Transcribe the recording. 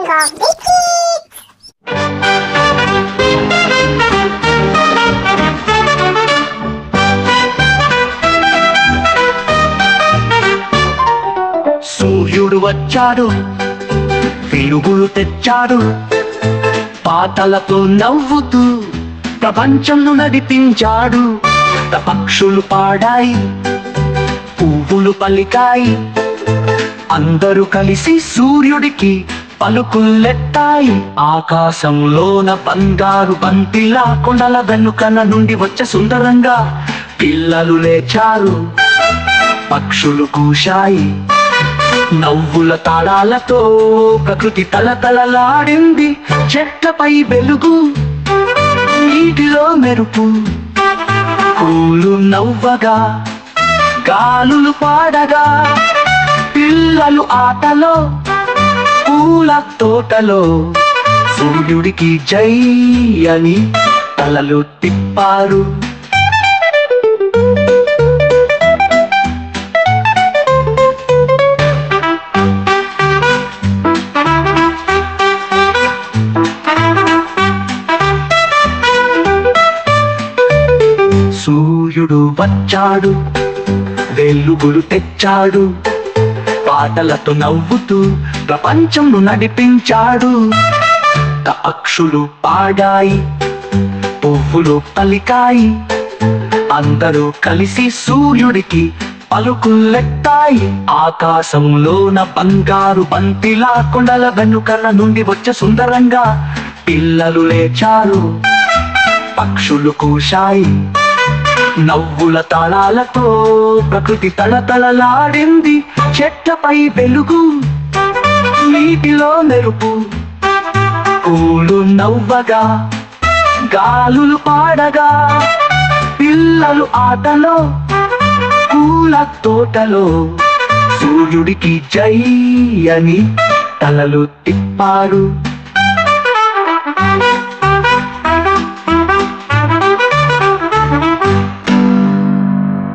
King of Biscuits! సూర్యుడు వచ్చాడు, వెలుగులు తెచ్చాడు, పాటలతో నవ్వుతూ ప్రపంచంను నడిపించాడు. పక్షులు పాడాయి, పువ్వులు పలికాయి, అందరూ కలిసి సూర్యుడికి పలుకులెత్తాయి. ఆకాశంలోన బంగారు బంతిలా కొండల వెనుకన నుండి వచ్చే సుందరంగా పిల్లలు లేచారు, పక్షులు కూశాయి. నవ్వుల తాళాలతో ప్రకృతి తలతలలాడింది. చెట్లపై వెలుగు, నీటిలో మెరుపు, పూలు నవ్వగా, గాలులు పాడగా, పిల్లలు ఆటలో, పూల తోటలో సూర్యుడికి జై అని తలలు తిప్పారు. సూర్యుడు వచ్చాడు, వెలుగులు తెచ్చాడు, పాటలతో నవ్వుతూ ప్రపంచంను నడిపించాడు. పక్షులు పాడాయి, పువ్వులు పలికాయి, అందరూ కలిసి సూర్యుడికి పలుకులెత్తాయి. ఆకాశంలోన బంగారు బంతిలా కొండల వెనుకల నుండి వచ్చే సుందరంగా పిల్లలు లేచారు, పక్షులు కూశాయి. నవ్వుల తాళాలతో ప్రకృతి తళతళలాడింది. చెట్లపై వెలుగు, నీటిలో మెరుపు, పూలు నవ్వగా, గాలులు పాడగా, పిల్లలు ఆటలో, పూల తోటలో సూర్యుడికి జై అని తలలు తిప్పారు.